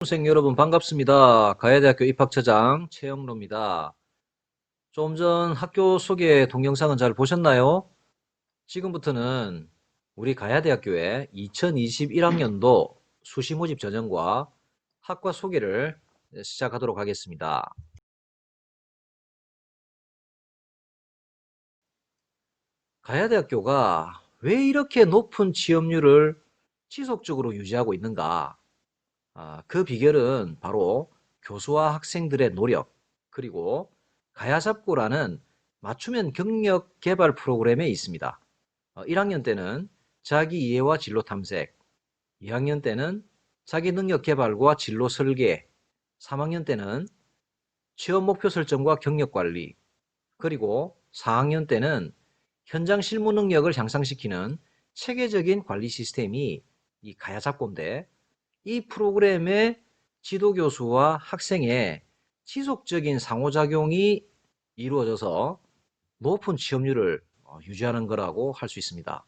학생 여러분 반갑습니다. 가야대학교 입학처장 최영로입니다. 좀 전 학교 소개 동영상은 잘 보셨나요? 지금부터는 우리 가야대학교의 2021학년도 수시 모집 전형과 학과 소개를 시작하도록 하겠습니다. 가야대학교가 왜 이렇게 높은 취업률을 지속적으로 유지하고 있는가? 그 비결은 바로 교수와 학생들의 노력, 그리고 가야잡고라는 맞춤형 경력 개발 프로그램에 있습니다. 1학년 때는 자기 이해와 진로 탐색, 2학년 때는 자기 능력 개발과 진로 설계, 3학년 때는 취업 목표 설정과 경력 관리, 그리고 4학년 때는 현장 실무 능력을 향상시키는 체계적인 관리 시스템이 이 가야잡고인데, 이 프로그램의 지도교수와 학생의 지속적인 상호작용이 이루어져서 높은 취업률을 유지하는 거라고 할 수 있습니다.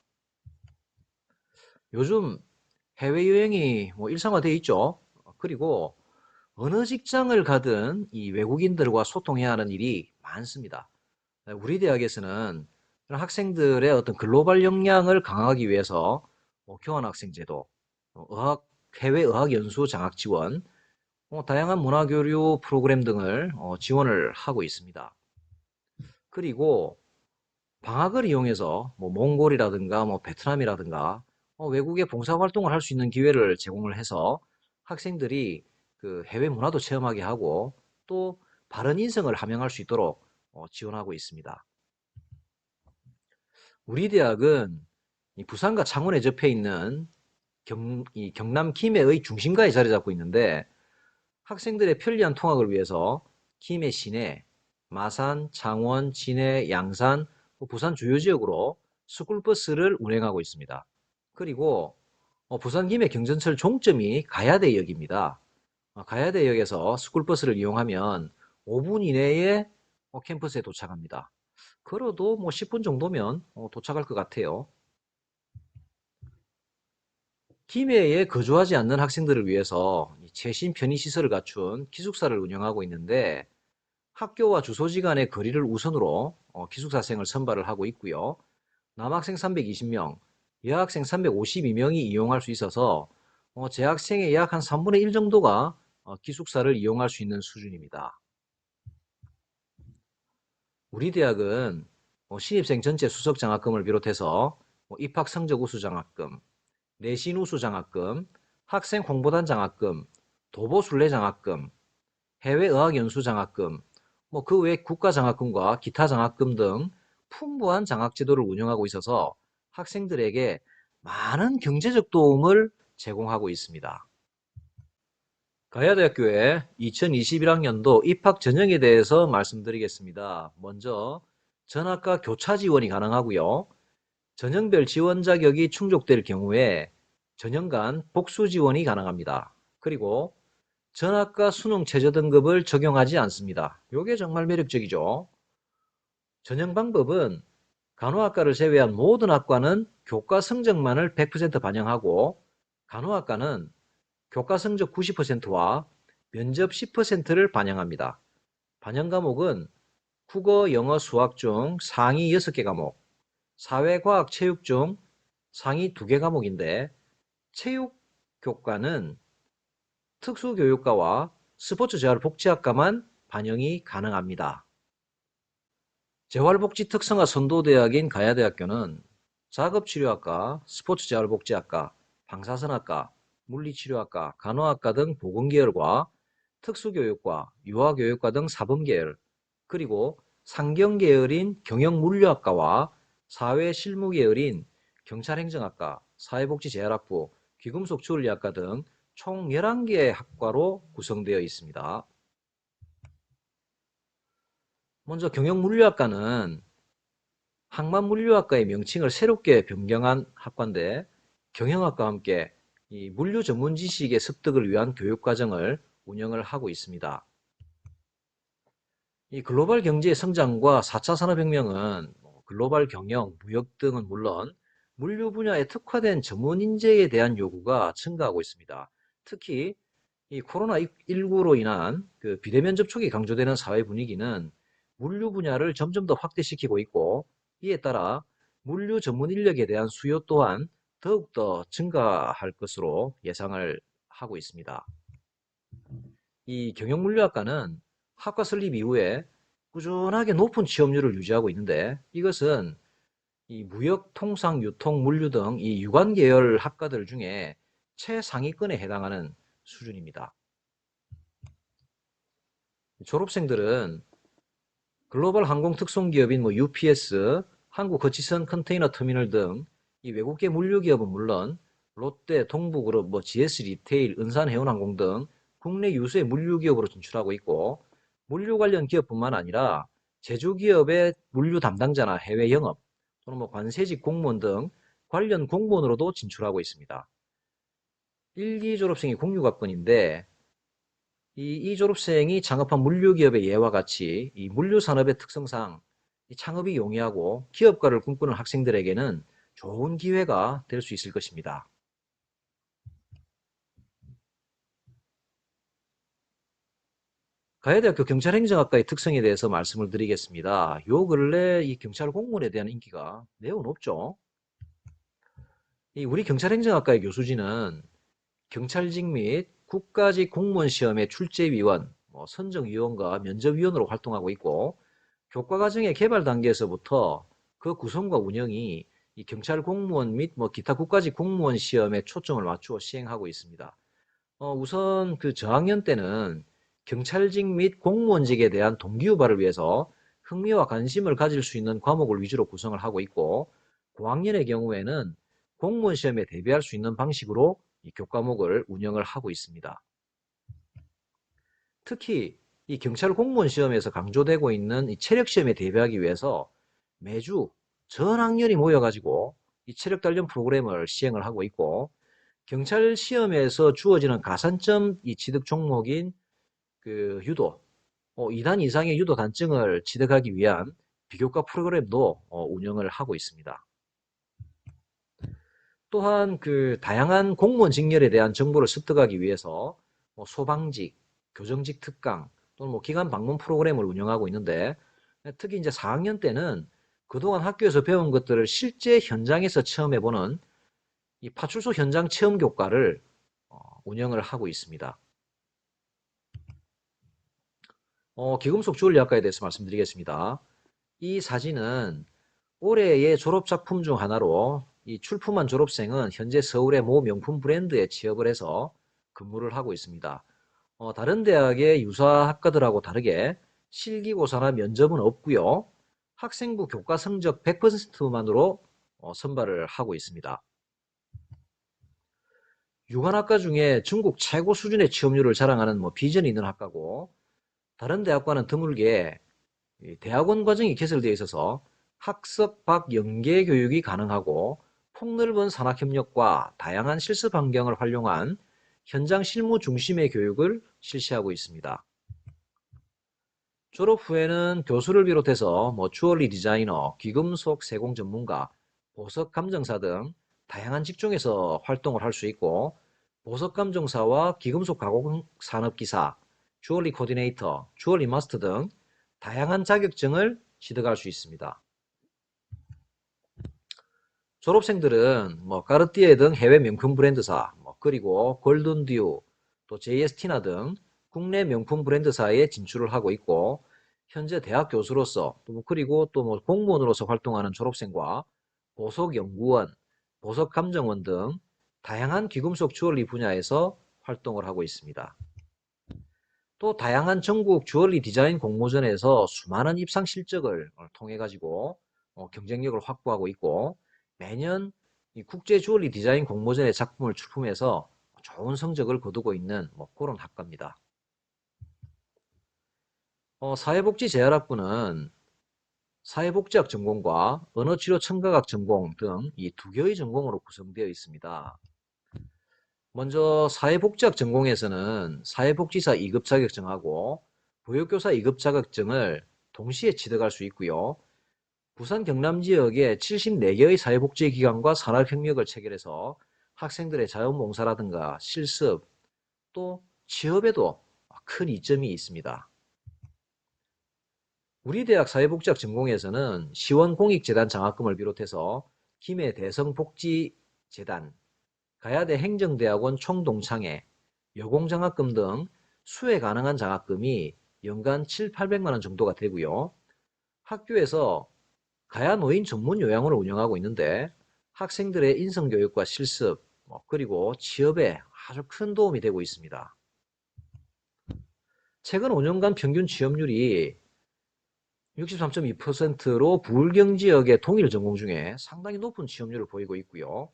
요즘 해외여행이 일상화되어 있죠. 그리고 어느 직장을 가든 이 외국인들과 소통해야 하는 일이 많습니다. 우리 대학에서는 그런 학생들의 어떤 글로벌 역량을 강화하기 위해서 교환학생제도, 해외 의학연수 장학 지원, 다양한 문화교류 프로그램 등을 지원을 하고 있습니다. 그리고 방학을 이용해서 몽골이라든가 베트남이라든가 외국에 봉사활동을 할 수 있는 기회를 제공을 해서 학생들이 그 해외 문화도 체험하게 하고 또 바른 인성을 함양할 수 있도록 지원하고 있습니다. 우리 대학은 이 부산과 창원에 접해 있는 이 경남 김해의 중심가에 자리 잡고 있는데, 학생들의 편리한 통학을 위해서 김해 시내, 마산, 창원, 진해, 양산, 부산 주요 지역으로 스쿨버스를 운행하고 있습니다. 그리고 부산 김해 경전철 종점이 가야대역입니다. 가야대역에서 스쿨버스를 이용하면 5분 이내에 캠퍼스에 도착합니다. 걸어도 10분 정도면 도착할 것 같아요. 김해에 거주하지 않는 학생들을 위해서 최신 편의시설을 갖춘 기숙사를 운영하고 있는데, 학교와 주소지 간의 거리를 우선으로 기숙사생을 선발을 하고 있고요. 남학생 320명, 여학생 352명이 이용할 수 있어서 재학생의 약 한 3분의 1 정도가 기숙사를 이용할 수 있는 수준입니다. 우리 대학은 신입생 전체 수석 장학금을 비롯해서 입학 성적 우수 장학금, 내신 우수 장학금, 학생 홍보단 장학금, 도보 순례 장학금, 해외 어학 연수 장학금, 그 외 국가 장학금과 기타 장학금 등 풍부한 장학 제도를 운영하고 있어서 학생들에게 많은 경제적 도움을 제공하고 있습니다. 가야대학교의 2021학년도 입학 전형에 대해서 말씀드리겠습니다. 먼저 전학과 교차 지원이 가능하고요. 전형별 지원 자격이 충족될 경우에 전형 간 복수 지원이 가능합니다. 그리고 전학과 수능 최저 등급을 적용하지 않습니다. 이게 정말 매력적이죠. 전형 방법은 간호학과를 제외한 모든 학과는 교과 성적만을 100% 반영하고, 간호학과는 교과 성적 90%와 면접 10%를 반영합니다. 반영 과목은 국어, 영어, 수학 중 상위 6개 과목, 사회과학, 체육 중 상위 2개 과목인데, 체육 교과는 특수교육과와 스포츠재활복지학과만 반영이 가능합니다. 재활복지 특성화 선도대학인 가야대학교는 작업치료학과, 스포츠재활복지학과, 방사선학과, 물리치료학과, 간호학과 등 보건계열과 특수교육과, 유아교육과 등 사범계열, 그리고 상경계열인 경영물류학과와 사회실무계열인 경찰행정학과, 사회복지재활학부, 귀금속주얼리학과 등 총 11개의 학과로 구성되어 있습니다. 먼저 경영물류학과는 항만물류학과의 명칭을 새롭게 변경한 학과인데, 경영학과와 함께 이 물류 전문 지식의 습득을 위한 교육과정을 운영을 하고 있습니다. 이 글로벌 경제의 성장과 4차 산업혁명은 글로벌 경영, 무역 등은 물론 물류 분야에 특화된 전문 인재에 대한 요구가 증가하고 있습니다. 특히 이 코로나19로 인한 그 비대면 접촉이 강조되는 사회 분위기는 물류 분야를 점점 더 확대시키고 있고, 이에 따라 물류 전문 인력에 대한 수요 또한 더욱더 증가할 것으로 예상을 하고 있습니다. 이 경영물류학과는 학과 설립 이후에 꾸준하게 높은 취업률을 유지하고 있는데, 이것은 이 무역, 통상, 유통, 물류 등 이 유관 계열 학과들 중에 최상위권에 해당하는 수준입니다. 졸업생들은 글로벌 항공 특송기업인 UPS, 한국거치선 컨테이너 터미널 등 이 외국계 물류 기업은 물론 롯데, 동부그룹, GS 리테일, 은산해운항공 등 국내 유수의 물류 기업으로 진출하고 있고, 물류 관련 기업뿐만 아니라 제조기업의 물류 담당자나 해외 영업 또는 관세직 공무원 등 관련 공무원으로도 진출하고 있습니다. 1기 졸업생이 공유학번인데, 이 졸업생이 창업한 물류기업의 예와 같이 이 물류산업의 특성상 이 창업이 용이하고 기업가를 꿈꾸는 학생들에게는 좋은 기회가 될 수 있을 것입니다. 가야대학교 경찰행정학과의 특성에 대해서 말씀을 드리겠습니다. 요 근래 이 경찰 공무원에 대한 인기가 매우 높죠. 이 우리 경찰행정학과의 교수진은 경찰직 및 국가직 공무원 시험의 출제위원, 선정위원과 면접위원으로 활동하고 있고, 교과과정의 개발 단계에서부터 그 구성과 운영이 이 경찰 공무원 및 기타 국가직 공무원 시험에 초점을 맞추어 시행하고 있습니다. 우선 그 저학년 때는 경찰직 및 공무원직에 대한 동기유발을 위해서 흥미와 관심을 가질 수 있는 과목을 위주로 구성을 하고 있고, 고학년의 경우에는 공무원 시험에 대비할 수 있는 방식으로 이 교과목을 운영을 하고 있습니다. 특히 이 경찰 공무원 시험에서 강조되고 있는 이 체력 시험에 대비하기 위해서 매주 전 학년이 모여가지고 이 체력 단련 프로그램을 시행을 하고 있고, 경찰 시험에서 주어지는 가산점 이 취득 종목인 그 유도, 2단 이상의 유도 단증을 취득하기 위한 비교과 프로그램도 운영을 하고 있습니다. 또한 그 다양한 공무원 직렬에 대한 정보를 습득하기 위해서 소방직, 교정직 특강 또는 기관 방문 프로그램을 운영하고 있는데, 특히 이제 4학년 때는 그동안 학교에서 배운 것들을 실제 현장에서 체험해보는 이 파출소 현장 체험 교과를 운영을 하고 있습니다. 기금속 주얼리학과에 대해서 말씀드리겠습니다. 이 사진은 올해의 졸업 작품 중 하나로, 이 출품한 졸업생은 현재 서울의 모 명품 브랜드에 취업을 해서 근무를 하고 있습니다. 다른 대학의 유사 학과들하고 다르게 실기고사나 면접은 없고요. 학생부 교과 성적 100%만으로 선발을 하고 있습니다. 유관학과 중에 전국 최고 수준의 취업률을 자랑하는 비전이 있는 학과고, 다른 대학과는 드물게 대학원 과정이 개설되어 있어서 학습 밖 연계 교육이 가능하고, 폭넓은 산학협력과 다양한 실습 환경을 활용한 현장 실무 중심의 교육을 실시하고 있습니다. 졸업 후에는 교수를 비롯해서 주얼리 디자이너, 귀금속 세공 전문가, 보석 감정사 등 다양한 직종에서 활동을 할 수 있고, 보석 감정사와 귀금속 가공 산업기사, 주얼리 코디네이터, 주얼리 마스터 등 다양한 자격증을 취득할 수 있습니다. 졸업생들은 까르띠에 등 해외 명품 브랜드사, 그리고 골든듀, 또 JST나 등 국내 명품 브랜드사에 진출을 하고 있고, 현재 대학 교수로서 그리고 또 공무원으로서 활동하는 졸업생과 보석연구원, 보석감정원 등 다양한 귀금속 주얼리 분야에서 활동을 하고 있습니다. 또 다양한 전국 주얼리 디자인 공모전에서 수많은 입상 실적을 통해 가지고 경쟁력을 확보하고 있고, 매년 이 국제 주얼리 디자인 공모전의 작품을 출품해서 좋은 성적을 거두고 있는 그런 학과입니다. 사회복지재활학부는 사회복지학 전공과 언어치료 청각학 전공 등 이 두 개의 전공으로 구성되어 있습니다. 먼저 사회복지학 전공에서는 사회복지사 2급 자격증하고 보육교사 2급 자격증을 동시에 취득할 수 있고요. 부산 경남 지역에 74개의 사회복지기관과 산업협력을 체결해서 학생들의 자원봉사라든가 실습, 또 취업에도 큰 이점이 있습니다. 우리 대학 사회복지학 전공에서는 시원공익재단 장학금을 비롯해서 김해 대성복지재단, 가야대 행정대학원 총동창회, 여공장학금 등 수혜 가능한 장학금이 연간 7, 800만 원 정도가 되고요. 학교에서 가야노인 전문 요양원을 운영하고 있는데 학생들의 인성교육과 실습, 그리고 취업에 아주 큰 도움이 되고 있습니다. 최근 5년간 평균 취업률이 63.2%로 부울경 지역의 동일 전공 중에 상당히 높은 취업률을 보이고 있고요.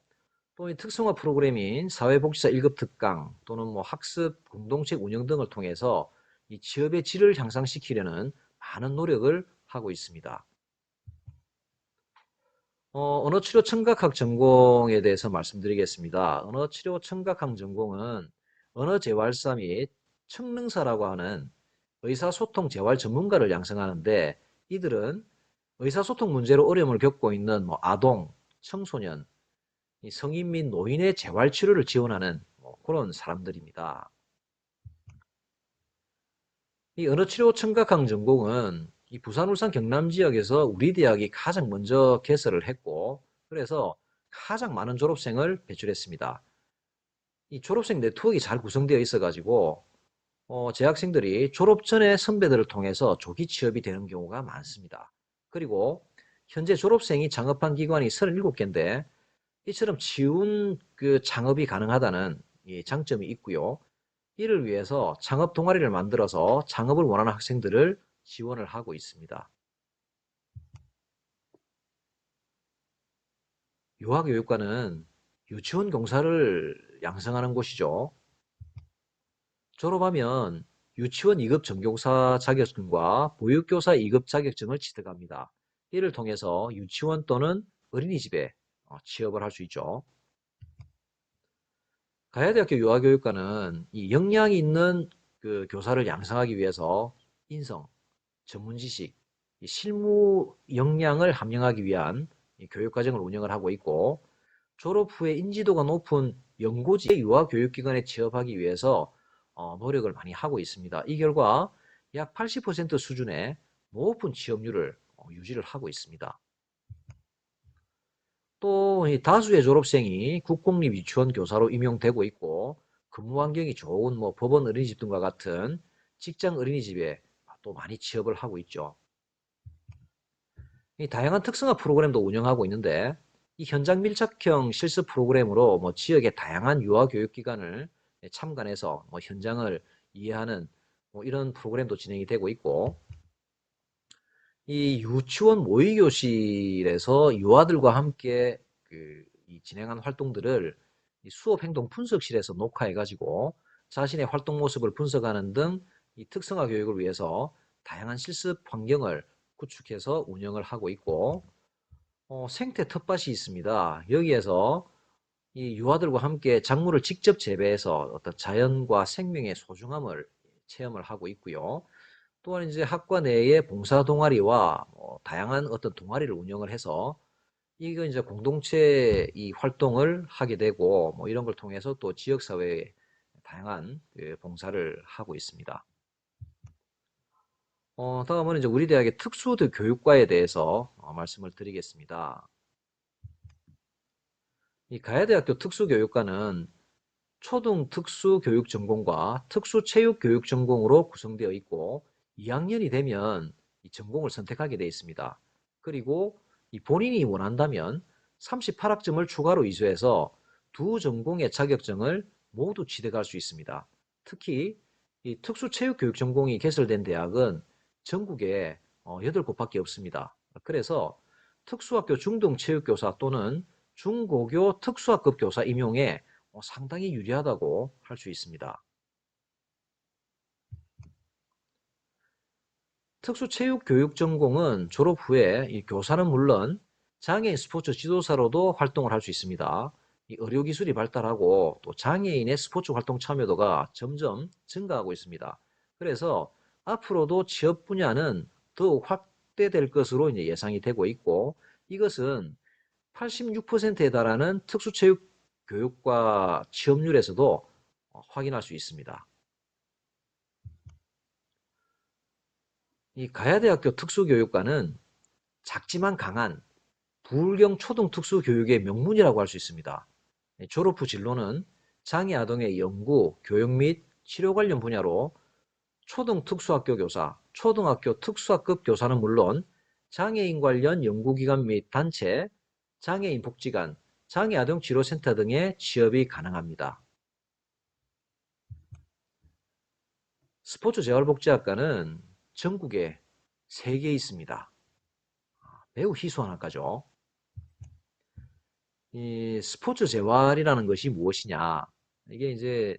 또 특성화 프로그램인 사회복지사 1급 특강 또는 학습 공동책 운영 등을 통해서 이 취업의 질을 향상시키려는 많은 노력을 하고 있습니다. 언어치료 청각학 전공에 대해서 말씀드리겠습니다. 언어치료 청각학 전공은 언어재활사 및 청능사라고 하는 의사소통 재활 전문가를 양성하는데 이들은 의사소통 문제로 어려움을 겪고 있는 아동, 청소년, 성인 및 노인의 재활치료를 지원하는 그런 사람들입니다. 이 언어치료 청각학 전공은 이 부산, 울산, 경남 지역에서 우리 대학이 가장 먼저 개설을 했고 그래서 가장 많은 졸업생을 배출했습니다. 이 졸업생 네트워크가 잘 구성되어 있어가지고 재학생들이 졸업 전에 선배들을 통해서 조기 취업이 되는 경우가 많습니다. 그리고 현재 졸업생이 창업한 기관이 37개인데 이처럼 쉬운 창업이 가능하다는 장점이 있고요. 이를 위해서 창업 동아리를 만들어서 창업을 원하는 학생들을 지원을 하고 있습니다. 유아교육과는 유치원 교사를 양성하는 곳이죠. 졸업하면 유치원 2급 전교사 자격증과 보육교사 2급 자격증을 취득합니다. 이를 통해서 유치원 또는 어린이집에 취업을 할 수 있죠. 가야대학교 유아교육과는 이 역량이 있는 교사를 양성하기 위해서 인성, 전문지식, 실무 역량을 함양하기 위한 교육과정을 운영을 하고 있고 졸업 후에 인지도가 높은 연고지 유아교육기관에 취업하기 위해서 노력을 많이 하고 있습니다. 이 결과 약 80% 수준의 높은 취업률을 유지를 하고 있습니다. 또 다수의 졸업생이 국공립 유치원 교사로 임용되고 있고 근무 환경이 좋은 법원 어린이집 등과 같은 직장 어린이집에 또 많이 취업을 하고 있죠. 이 다양한 특성화 프로그램도 운영하고 있는데 이 현장 밀착형 실습 프로그램으로 지역의 다양한 유아교육기관을 참관해서 현장을 이해하는 이런 프로그램도 진행이 되고 있고 이 유치원 모의교실에서 유아들과 함께 이 진행한 활동들을 이 수업 행동 분석실에서 녹화해가지고 자신의 활동 모습을 분석하는 등 이 특성화 교육을 위해서 다양한 실습 환경을 구축해서 운영을 하고 있고 생태 텃밭이 있습니다. 여기에서 이 유아들과 함께 작물을 직접 재배해서 어떤 자연과 생명의 소중함을 체험을 하고 있고요. 또한 이제 학과 내에 봉사 동아리와 다양한 어떤 동아리를 운영을 해서 이거 이제 공동체 이 활동을 하게 되고 이런 걸 통해서 또 지역 사회에 다양한 봉사를 하고 있습니다. 다음은 이제 우리 대학의 특수드 교육과에 대해서 말씀을 드리겠습니다. 이 가야대학교 특수교육과는 초등 특수교육전공과 특수체육교육전공으로 구성되어 있고 2학년이 되면 이 전공을 선택하게 되어 있습니다. 그리고 이 본인이 원한다면 38학점을 추가로 이수해서 두 전공의 자격증을 모두 취득할 수 있습니다. 특히 이 특수체육교육전공이 개설된 대학은 전국에 8곳밖에 없습니다. 그래서 특수학교 중등체육교사 또는 중고교 특수학급 교사 임용에 상당히 유리하다고 할 수 있습니다. 특수체육교육 전공은 졸업 후에 이 교사는 물론 장애인 스포츠 지도사로도 활동을 할 수 있습니다. 이 의료기술이 발달하고 또 장애인의 스포츠 활동 참여도가 점점 증가하고 있습니다. 그래서 앞으로도 취업 분야는 더욱 확대될 것으로 이제 예상이 되고 있고 이것은 86%에 달하는 특수체육 교육과 취업률에서도 확인할 수 있습니다. 이 가야대학교 특수교육과는 작지만 강한 부울경 초등특수교육의 명문이라고 할 수 있습니다. 졸업 후 진로는 장애 아동의 연구, 교육 및 치료 관련 분야로 초등특수학교 교사, 초등학교 특수학급 교사는 물론 장애인 관련 연구기관 및 단체, 장애인 복지관, 장애아동 치료센터 등의 취업이 가능합니다. 스포츠재활복지학과는 전국에 3개 있습니다. 매우 희소한 학과죠. 이 스포츠재활이라는 것이 무엇이냐? 이게 이제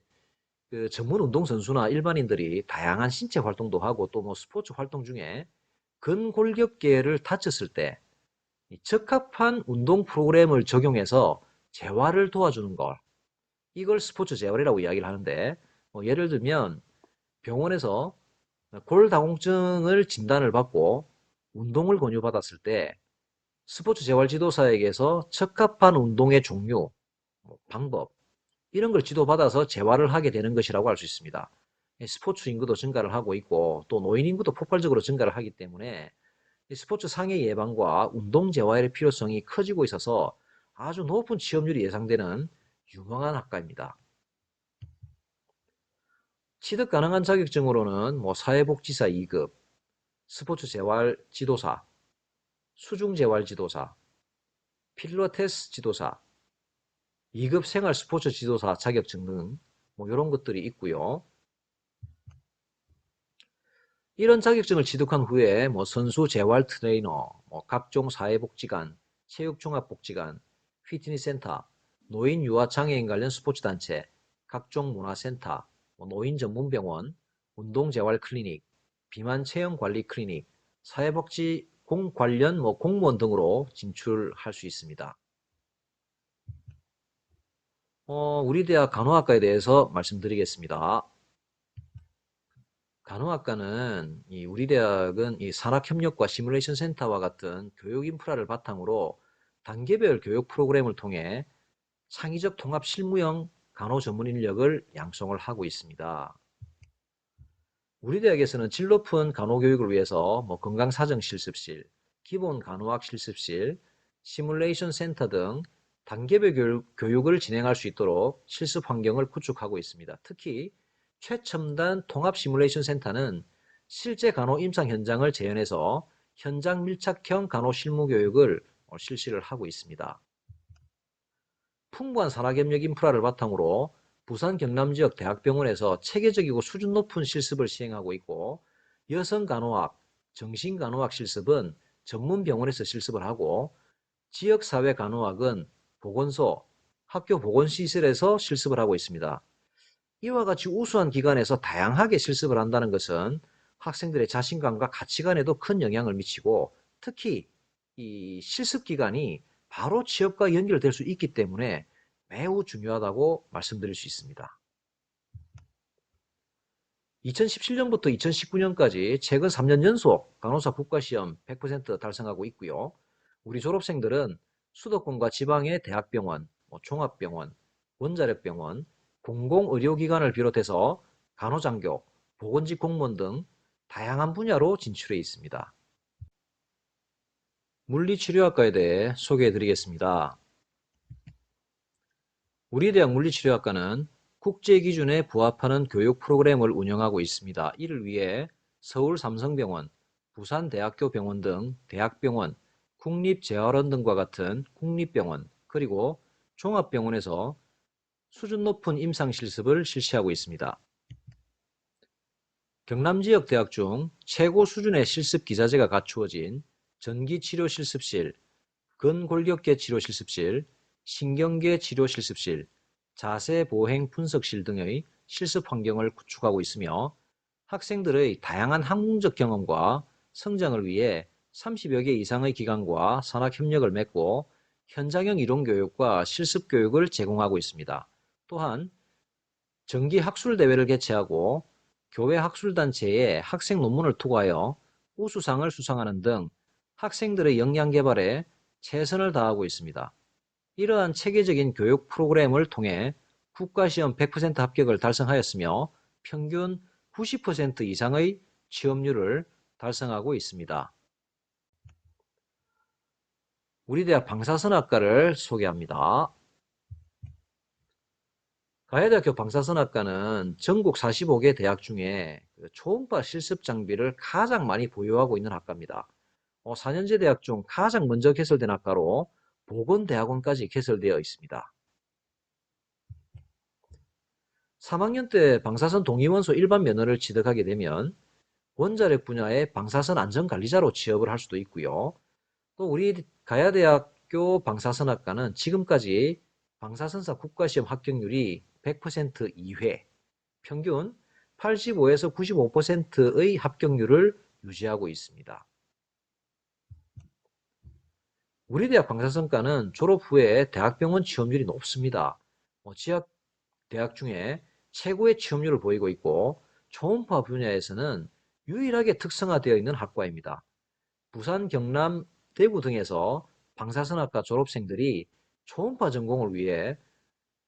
그 전문 운동선수나 일반인들이 다양한 신체 활동도 하고 또 뭐 스포츠 활동 중에 근골격계를 다쳤을 때 적합한 운동 프로그램을 적용해서 재활을 도와주는 걸, 이걸 스포츠 재활이라고 이야기를 하는데, 예를 들면 병원에서 골다공증을 진단을 받고 운동을 권유받았을 때 스포츠 재활 지도사에게서 적합한 운동의 종류, 방법, 이런 걸 지도받아서 재활을 하게 되는 것이라고 할 수 있습니다. 스포츠 인구도 증가를 하고 있고 또 노인 인구도 폭발적으로 증가를 하기 때문에 스포츠 상해 예방과 운동 재활의 필요성이 커지고 있어서 아주 높은 취업률이 예상되는 유망한 학과입니다. 취득 가능한 자격증으로는 사회복지사 2급, 스포츠 재활 지도사, 수중 재활 지도사, 필라테스 지도사, 2급 생활 스포츠 지도사 자격증 등 이런 것들이 있고요. 이런 자격증을 취득한 후에 선수 재활 트레이너, 각종 사회복지관, 체육종합복지관, 피트니스 센터, 노인 유아 장애인 관련 스포츠 단체, 각종 문화센터, 노인 전문병원, 운동재활 클리닉, 비만 체형 관리 클리닉, 사회복지 공 관련 공무원 등으로 진출할 수 있습니다. 우리 대학 간호학과에 대해서 말씀드리겠습니다. 간호학과는 우리 대학은 이 산학협력과 시뮬레이션 센터와 같은 교육 인프라를 바탕으로 단계별 교육 프로그램을 통해 창의적 통합 실무형 간호 전문 인력을 양성을 하고 있습니다. 우리 대학에서는 질 높은 간호 교육을 위해서 건강사정 실습실, 기본 간호학 실습실, 시뮬레이션 센터 등 단계별 교육을 진행할 수 있도록 실습 환경을 구축하고 있습니다. 특히 최첨단 통합 시뮬레이션 센터는 실제 간호 임상 현장을 재현해서 현장 밀착형 간호 실무 교육을 실시를 하고 있습니다. 풍부한 산학협력 인프라를 바탕으로 부산 경남 지역 대학병원에서 체계적이고 수준 높은 실습을 시행하고 있고, 여성 간호학, 정신 간호학 실습은 전문 병원에서 실습을 하고, 지역사회 간호학은 보건소, 학교 보건시설에서 실습을 하고 있습니다. 이와 같이 우수한 기관에서 다양하게 실습을 한다는 것은 학생들의 자신감과 가치관에도 큰 영향을 미치고, 특히 이 실습 기간이 바로 취업과 연결될 수 있기 때문에 매우 중요하다고 말씀드릴 수 있습니다. 2017년부터 2019년까지 최근 3년 연속 간호사 국가시험 100% 달성하고 있고요. 우리 졸업생들은 수도권과 지방의 대학병원, 종합병원, 원자력병원, 공공의료기관을 비롯해서 간호장교, 보건직 공무원 등 다양한 분야로 진출해 있습니다. 물리치료학과에 대해 소개해 드리겠습니다. 우리 대학 물리치료학과는 국제 기준에 부합하는 교육 프로그램을 운영하고 있습니다. 이를 위해 서울 삼성병원, 부산대학교 병원 등 대학병원, 국립재활원 등과 같은 국립병원, 그리고 종합병원에서 수준 높은 임상실습을 실시하고 있습니다. 경남 지역 대학 중 최고 수준의 실습 기자재가 갖추어진 전기치료실습실, 근골격계 치료실습실, 신경계 치료실습실, 자세보행 분석실 등의 실습 환경을 구축하고 있으며, 학생들의 다양한 학문적 경험과 성장을 위해 30여 개 이상의 기관과 산학협력을 맺고 현장형 이론교육과 실습교육을 제공하고 있습니다. 또한 정기학술대회를 개최하고 교회 학술단체에 학생 논문을 투고하여 우수상을 수상하는 등 학생들의 역량 개발에 최선을 다하고 있습니다. 이러한 체계적인 교육 프로그램을 통해 국가시험 100% 합격을 달성하였으며 평균 90% 이상의 취업률을 달성하고 있습니다. 우리 대학 방사선학과를 소개합니다. 가야대학교 방사선학과는 전국 45개 대학 중에 초음파 실습 장비를 가장 많이 보유하고 있는 학과입니다. 4년제 대학 중 가장 먼저 개설된 학과로 보건대학원까지 개설되어 있습니다. 3학년 때 방사선 동위원소 일반 면허를 취득하게 되면 원자력 분야의 방사선 안전관리자로 취업을 할 수도 있고요. 또 우리 가야대학교 방사선학과는 지금까지 방사선사 국가시험 합격률이 100% 이회, 평균 85에서 95%의 합격률을 유지하고 있습니다. 우리 대학 방사선과는 졸업 후에 대학병원 취업률이 높습니다. 지역 대학 중에 최고의 취업률을 보이고 있고 초음파 분야에서는 유일하게 특성화되어 있는 학과입니다. 부산, 경남, 대구 등에서 방사선학과 졸업생들이 초음파 전공을 위해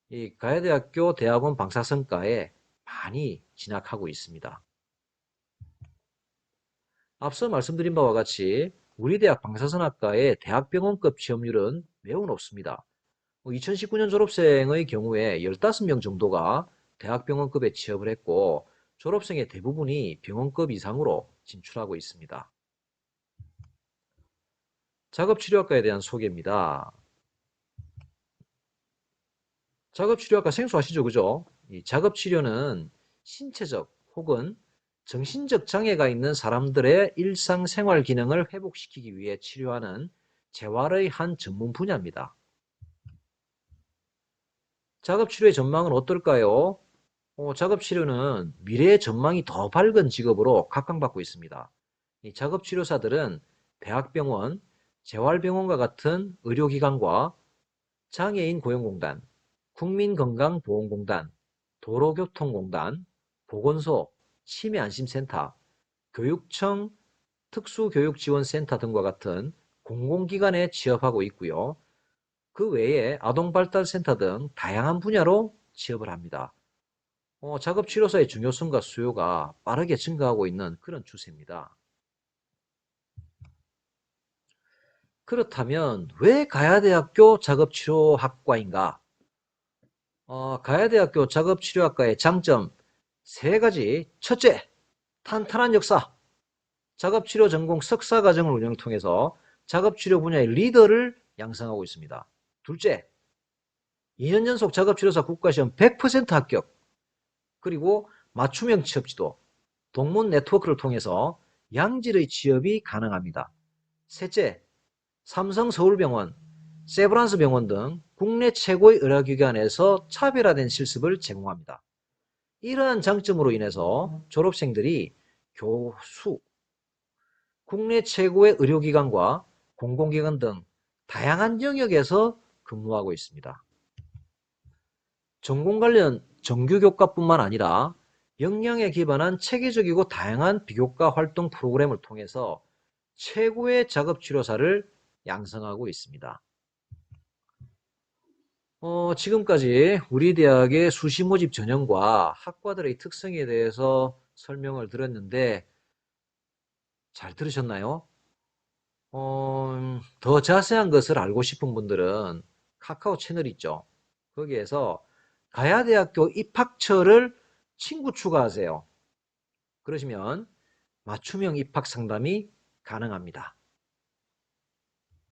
이 가야대학교 대학원 방사선과에 많이 진학하고 있습니다. 앞서 말씀드린 바와 같이 우리 대학 방사선학과의 대학병원급 취업률은 매우 높습니다. 2019년 졸업생의 경우에 15명 정도가 대학병원급에 취업을 했고 졸업생의 대부분이 병원급 이상으로 진출하고 있습니다. 작업치료학과에 대한 소개입니다. 작업치료학과 생소하시죠? 그죠? 이 작업치료는 신체적 혹은 정신적 장애가 있는 사람들의 일상생활 기능을 회복시키기 위해 치료하는 재활의 한 전문 분야입니다. 작업치료의 전망은 어떨까요? 작업치료는 미래의 전망이 더 밝은 직업으로 각광받고 있습니다. 이 작업치료사들은 대학병원, 재활병원과 같은 의료기관과 장애인 고용공단, 국민건강보험공단, 도로교통공단, 보건소, 치매안심센터, 교육청, 특수교육지원센터 등과 같은 공공기관에 취업하고 있고요. 그 외에 아동발달센터 등 다양한 분야로 취업을 합니다. 작업치료사의 중요성과 수요가 빠르게 증가하고 있는 그런 추세입니다. 그렇다면 왜 가야대학교 작업치료학과인가? 가야대학교 작업치료학과의 장점 3가지. 첫째, 탄탄한 역사. 작업치료 전공 석사과정을 운영 통해서 작업치료 분야의 리더를 양성하고 있습니다. 둘째, 2년 연속 작업치료사 국가시험 100% 합격. 그리고 맞춤형 취업지도, 동문 네트워크를 통해서 양질의 취업이 가능합니다. 셋째, 삼성서울병원, 세브란스병원 등 국내 최고의 의료기관에서 차별화된 실습을 제공합니다. 이러한 장점으로 인해서 졸업생들이 교수, 국내 최고의 의료기관과 공공기관 등 다양한 영역에서 근무하고 있습니다. 전공 관련 정규교과뿐만 아니라 역량에 기반한 체계적이고 다양한 비교과 활동 프로그램을 통해서 최고의 작업치료사를 양성하고 있습니다. 지금까지 우리 대학의 수시 모집 전형과 학과들의 특성에 대해서 설명을 드렸는데 잘 들으셨나요? 더 자세한 것을 알고 싶은 분들은 카카오 채널 있죠? 거기에서 가야대학교 입학처를 친구 추가하세요. 그러시면 맞춤형 입학 상담이 가능합니다.